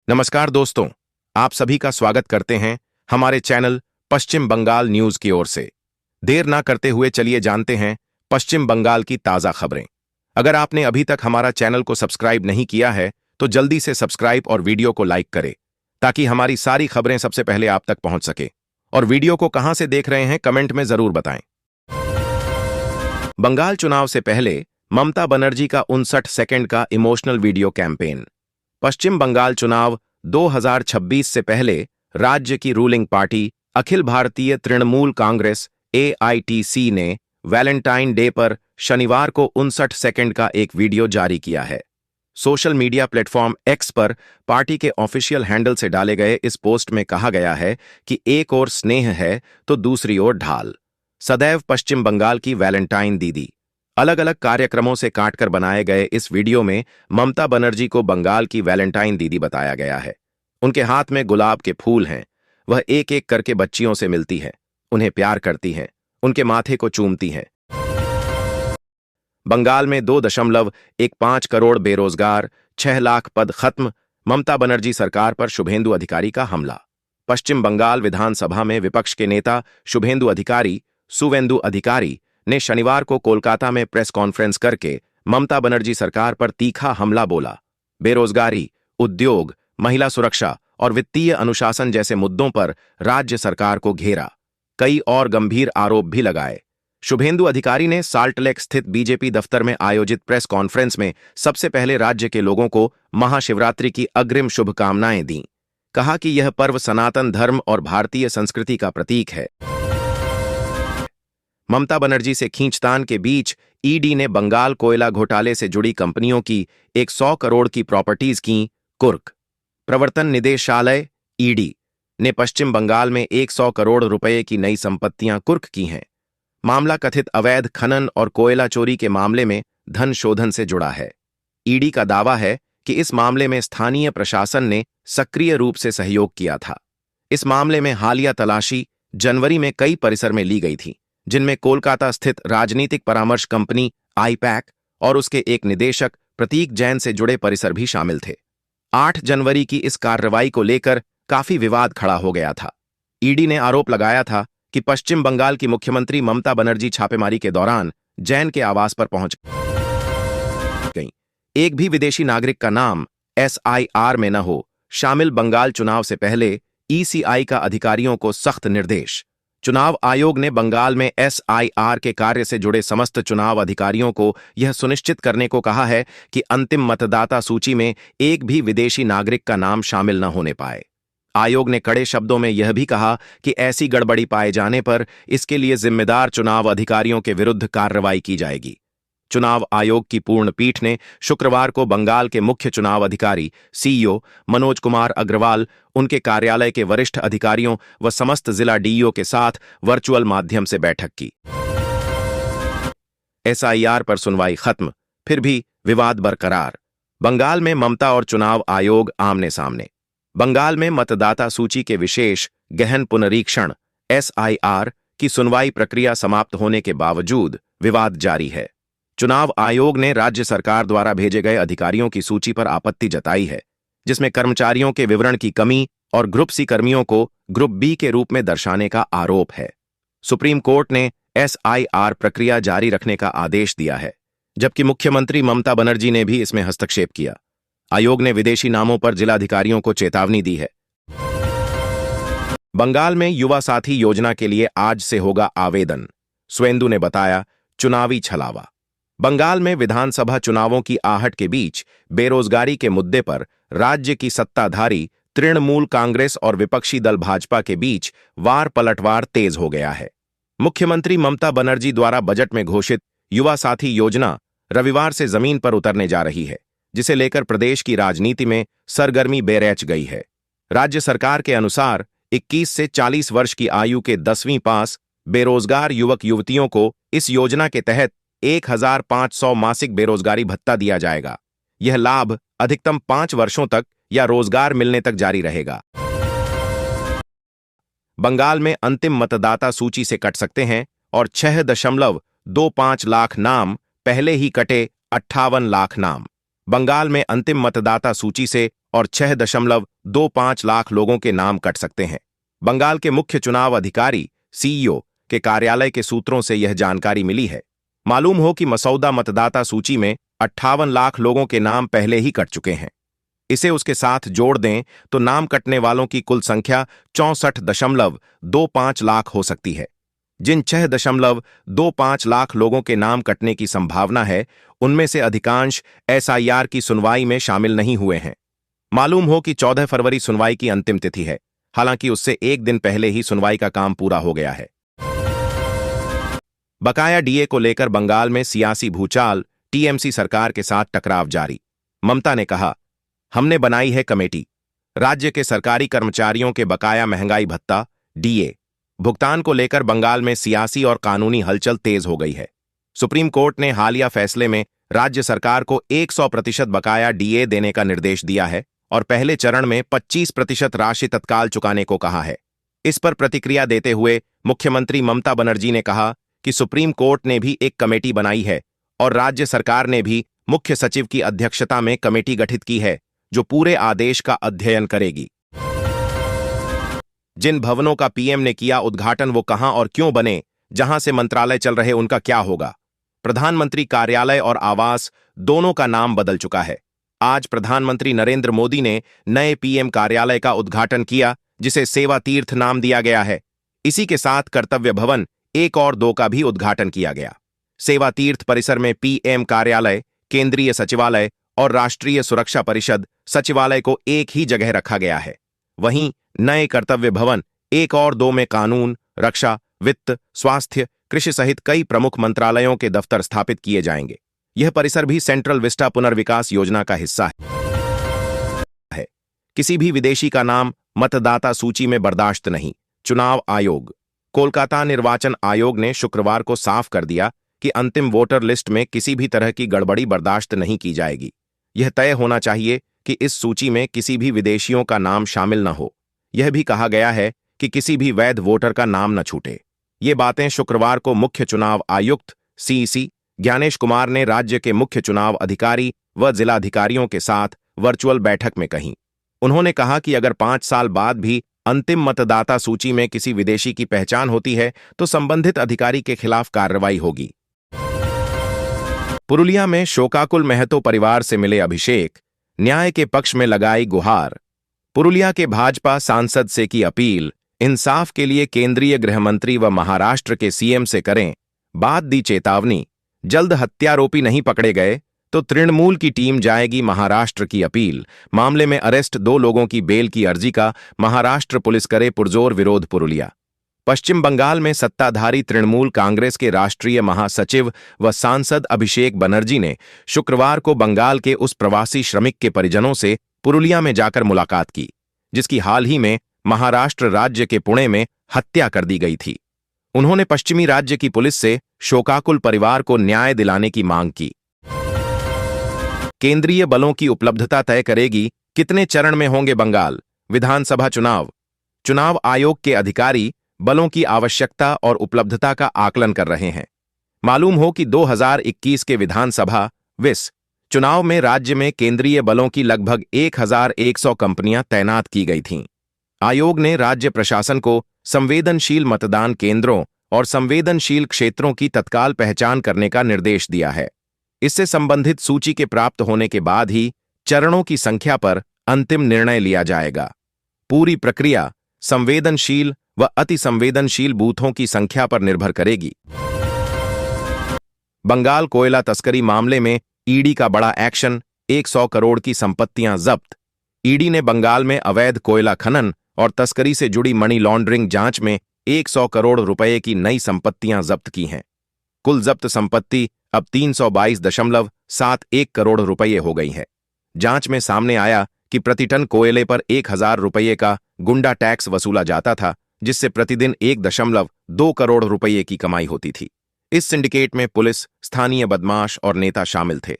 नमस्कार दोस्तों, आप सभी का स्वागत करते हैं हमारे चैनल पश्चिम बंगाल न्यूज की ओर से। देर ना करते हुए चलिए जानते हैं पश्चिम बंगाल की ताज़ा खबरें। अगर आपने अभी तक हमारा चैनल को सब्सक्राइब नहीं किया है तो जल्दी से सब्सक्राइब और वीडियो को लाइक करें ताकि हमारी सारी खबरें सबसे पहले आप तक पहुंच सके। और वीडियो को कहां से देख रहे हैं कमेंट में जरूर बताएं। बंगाल चुनाव से पहले ममता बनर्जी का 59 सेकंड का इमोशनल वीडियो कैंपेन। पश्चिम बंगाल चुनाव 2026 से पहले राज्य की ruling party Akhil Bharatiya Trinamool Congress AITC ने वैलेंटाइन डे पर शनिवार को 59 सेकंड का एक वीडियो जारी किया है। सोशल मीडिया प्लेटफॉर्म X पर पार्टी के ऑफिशियल हैंडल से डाले गए इस पोस्ट में कहा गया है कि एक ओर स्नेह है तो दूसरी ओर ढाल। सदैव पश्चिम बंगाल की वैलेंटाइन दीदी। अलग अलग कार्यक्रमों से काटकर बनाए गए इस वीडियो में ममता बनर्जी को बंगाल की वैलेंटाइन दीदी बताया गया है। उनके हाथ में गुलाब के फूल हैं। वह एक एक करके बच्चियों से मिलती हैं, उन्हें प्यार करती हैं, उनके माथे को चूमती हैं। बंगाल में 2.15 करोड़ बेरोजगार, 6 लाख पद खत्म, ममता बनर्जी सरकार पर शुभेंदु अधिकारी का हमला। पश्चिम बंगाल विधानसभा में विपक्ष के नेता शुभेंदु अधिकारी ने शनिवार को कोलकाता में प्रेस कॉन्फ्रेंस करके ममता बनर्जी सरकार पर तीखा हमला बोला। बेरोजगारी, उद्योग, महिला सुरक्षा और वित्तीय अनुशासन जैसे मुद्दों पर राज्य सरकार को घेरा। कई और गंभीर आरोप भी लगाए। शुभेंदु अधिकारी ने साल्टलेक स्थित बीजेपी दफ्तर में आयोजित प्रेस कॉन्फ्रेंस में सबसे पहले राज्य के लोगों को महाशिवरात्रि की अग्रिम शुभकामनाएं दीं। कहा कि यह पर्व सनातन धर्म और भारतीय संस्कृति का प्रतीक है। ममता बनर्जी से खींचतान के बीच ईडी ने बंगाल कोयला घोटाले से जुड़ी कंपनियों की 100 करोड़ की प्रॉपर्टीज की कुर्क। प्रवर्तन निदेशालय ईडी ने पश्चिम बंगाल में 100 करोड़ रुपए की नई संपत्तियां कुर्क की हैं। मामला कथित अवैध खनन और कोयला चोरी के मामले में धन शोधन से जुड़ा है। ईडी का दावा है कि इस मामले में स्थानीय प्रशासन ने सक्रिय रूप से सहयोग किया था। इस मामले में हालिया तलाशी जनवरी में कई परिसर में ली गई थी, जिनमें कोलकाता स्थित राजनीतिक परामर्श कंपनी आईपैक और उसके एक निदेशक प्रतीक जैन से जुड़े परिसर भी शामिल थे। 8 जनवरी की इस कार्रवाई को लेकर काफी विवाद खड़ा हो गया था। ईडी ने आरोप लगाया था कि पश्चिम बंगाल की मुख्यमंत्री ममता बनर्जी छापेमारी के दौरान जैन के आवास पर पहुंच गईं। एक भी विदेशी नागरिक का नाम SIR में न हो, शामिल। बंगाल चुनाव से पहले ECI का अधिकारियों को सख्त निर्देश। चुनाव आयोग ने बंगाल में SIR के कार्य से जुड़े समस्त चुनाव अधिकारियों को यह सुनिश्चित करने को कहा है कि अंतिम मतदाता सूची में एक भी विदेशी नागरिक का नाम शामिल न होने पाए। आयोग ने कड़े शब्दों में यह भी कहा कि ऐसी गड़बड़ी पाए जाने पर इसके लिए जिम्मेदार चुनाव अधिकारियों के विरुद्ध कार्रवाई की जाएगी। चुनाव आयोग की पूर्ण पीठ ने शुक्रवार को बंगाल के मुख्य चुनाव अधिकारी CEO मनोज कुमार अग्रवाल, उनके कार्यालय के वरिष्ठ अधिकारियों व समस्त जिला DO के साथ वर्चुअल माध्यम से बैठक की। SIR पर सुनवाई खत्म, फिर भी विवाद बरकरार। बंगाल में ममता और चुनाव आयोग आमने सामने। बंगाल में मतदाता सूची के विशेष गहन पुनरीक्षण SIR की सुनवाई प्रक्रिया समाप्त होने के बावजूद विवाद जारी है। चुनाव आयोग ने राज्य सरकार द्वारा भेजे गए अधिकारियों की सूची पर आपत्ति जताई है, जिसमें कर्मचारियों के विवरण की कमी और ग्रुप C कर्मियों को ग्रुप B के रूप में दर्शाने का आरोप है। सुप्रीम कोर्ट ने SIR प्रक्रिया जारी रखने का आदेश दिया है, जबकि मुख्यमंत्री ममता बनर्जी ने भी इसमें हस्तक्षेप किया। आयोग ने विदेशी नामों पर जिलाधिकारियों को चेतावनी दी है। बंगाल में युवा साथी योजना के लिए आज से होगा आवेदन, शुभेंदु ने बताया। चुनावी छलावा। बंगाल में विधानसभा चुनावों की आहट के बीच बेरोजगारी के मुद्दे पर राज्य की सत्ताधारी तृणमूल कांग्रेस और विपक्षी दल भाजपा के बीच वार पलटवार तेज हो गया है। मुख्यमंत्री ममता बनर्जी द्वारा बजट में घोषित युवा साथी योजना रविवार से जमीन पर उतरने जा रही है, जिसे लेकर प्रदेश की राजनीति में सरगर्मी बेरैच गई है। राज्य सरकार के अनुसार 21 से 40 वर्ष की आयु के 10वीं पास बेरोजगार युवक युवतियों को इस योजना के तहत 1500 मासिक बेरोजगारी भत्ता दिया जाएगा। यह लाभ अधिकतम 5 वर्षों तक या रोजगार मिलने तक जारी रहेगा। बंगाल में अंतिम मतदाता सूची से कट सकते हैं और 6.25 लाख नाम पहले ही कटे 58 लाख नाम। बंगाल में अंतिम मतदाता सूची से और 6.25 लाख लोगों के नाम कट सकते हैं। बंगाल के मुख्य चुनाव अधिकारी सीईओ के कार्यालय के सूत्रों से यह जानकारी मिली है। मालूम हो कि मसौदा मतदाता सूची में 58 लाख लोगों के नाम पहले ही कट चुके हैं। इसे उसके साथ जोड़ दें तो नाम कटने वालों की कुल संख्या 64.25 लाख हो सकती है। जिन 6.25 लाख लोगों के नाम कटने की संभावना है, उनमें से अधिकांश एसआईआर की सुनवाई में शामिल नहीं हुए हैं। मालूम हो कि 14 फरवरी सुनवाई की अंतिम तिथि है, हालांकि उससे एक दिन पहले ही सुनवाई का काम पूरा हो गया है। बकाया डीए को लेकर बंगाल में सियासी भूचाल, टीएमसी सरकार के साथ टकराव जारी। ममता ने कहा, हमने बनाई है कमेटी। राज्य के सरकारी कर्मचारियों के बकाया महंगाई भत्ता डीए भुगतान को लेकर बंगाल में सियासी और कानूनी हलचल तेज हो गई है। सुप्रीम कोर्ट ने हालिया फैसले में राज्य सरकार को 100% बकाया डीए देने का निर्देश दिया है और पहले चरण में 25% राशि तत्काल चुकाने को कहा है। इस पर प्रतिक्रिया देते हुए मुख्यमंत्री ममता बनर्जी ने कहा कि सुप्रीम कोर्ट ने भी एक कमेटी बनाई है और राज्य सरकार ने भी मुख्य सचिव की अध्यक्षता में कमेटी गठित की है, जो पूरे आदेश का अध्ययन करेगी। जिन भवनों का पीएम ने किया उद्घाटन, वो कहां और क्यों बने, जहां से मंत्रालय चल रहे उनका क्या होगा? प्रधानमंत्री कार्यालय और आवास दोनों का नाम बदल चुका है। आज प्रधानमंत्री नरेंद्र मोदी ने नए पीएम कार्यालय का उद्घाटन किया, जिसे सेवा तीर्थ नाम दिया गया है। इसी के साथ कर्तव्य भवन 1 और 2 का भी उद्घाटन किया गया। सेवा तीर्थ परिसर में पीएम कार्यालय, केंद्रीय सचिवालय और राष्ट्रीय सुरक्षा परिषद सचिवालय को एक ही जगह रखा गया है। वहीं नए कर्तव्य भवन 1 और 2 में कानून, रक्षा, वित्त, स्वास्थ्य, कृषि सहित कई प्रमुख मंत्रालयों के दफ्तर स्थापित किए जाएंगे। यह परिसर भी सेंट्रल विस्टा पुनर्विकास योजना का हिस्सा है। किसी भी विदेशी का नाम मतदाता सूची में बर्दाश्त नहीं। चुनाव आयोग। कोलकाता निर्वाचन आयोग ने शुक्रवार को साफ कर दिया कि अंतिम वोटर लिस्ट में किसी भी तरह की गड़बड़ी बर्दाश्त नहीं की जाएगी। यह तय होना चाहिए कि इस सूची में किसी भी विदेशियों का नाम शामिल न हो। यह भी कहा गया है कि किसी भी वैध वोटर का नाम न छूटे। ये बातें शुक्रवार को मुख्य चुनाव आयुक्त सीईसी ज्ञानेश कुमार ने राज्य के मुख्य चुनाव अधिकारी व जिलाधिकारियों के साथ वर्चुअल बैठक में कहीं। उन्होंने कहा कि अगर 5 साल बाद भी अंतिम मतदाता सूची में किसी विदेशी की पहचान होती है तो संबंधित अधिकारी के खिलाफ कार्रवाई होगी। पुरुलिया में शोकाकुल महतो परिवार से मिले अभिषेक, न्याय के पक्ष में लगाई गुहार। पुरुलिया के भाजपा सांसद से की अपील, इंसाफ के लिए केंद्रीय गृह मंत्री व महाराष्ट्र के सीएम से करें, बात दी चेतावनी। जल्द हत्यारोपी नहीं पकड़े गए तो तृणमूल की टीम जाएगी महाराष्ट्र की अपील। मामले में अरेस्ट 2 लोगों की बेल की अर्जी का महाराष्ट्र पुलिस करे पुरजोर विरोध। पुरुलिया। पश्चिम बंगाल में सत्ताधारी तृणमूल कांग्रेस के राष्ट्रीय महासचिव व सांसद अभिषेक बनर्जी ने शुक्रवार को बंगाल के उस प्रवासी श्रमिक के परिजनों से पुरुलिया में जाकर मुलाकात की, जिसकी हाल ही में महाराष्ट्र राज्य के पुणे में हत्या कर दी गई थी। उन्होंने पश्चिमी राज्य की पुलिस से शोकाकुल परिवार को न्याय दिलाने की मांग की। केंद्रीय बलों की उपलब्धता तय करेगी कितने चरण में होंगे बंगाल विधानसभा चुनाव। चुनाव आयोग के अधिकारी बलों की आवश्यकता और उपलब्धता का आकलन कर रहे हैं। मालूम हो कि 2021 के विधानसभा विस चुनाव में राज्य में केंद्रीय बलों की लगभग 1100 कंपनियां तैनात की गई थीं। आयोग ने राज्य प्रशासन को संवेदनशील मतदान केंद्रों और संवेदनशील क्षेत्रों की तत्काल पहचान करने का निर्देश दिया है। इससे संबंधित सूची के प्राप्त होने के बाद ही चरणों की संख्या पर अंतिम निर्णय लिया जाएगा। पूरी प्रक्रिया संवेदनशील व अति संवेदनशील बूथों की संख्या पर निर्भर करेगी। बंगाल कोयला तस्करी मामले में ईडी का बड़ा एक्शन, 100 करोड़ की संपत्तियां जब्त। ईडी ने बंगाल में अवैध कोयला खनन और तस्करी से जुड़ी मनी लॉन्ड्रिंग जांच में 100 करोड़ रुपए की नई संपत्तियां जब्त की हैं। कुल जब्त संपत्ति अब 322.71 करोड़ रुपए हो गई है। जांच में सामने आया कि प्रति टन कोयले पर 1000 रुपये का गुंडा टैक्स वसूला जाता था, जिससे प्रतिदिन 1.2 करोड़ रुपए की कमाई होती थी। इस सिंडिकेट में पुलिस, स्थानीय बदमाश और नेता शामिल थे।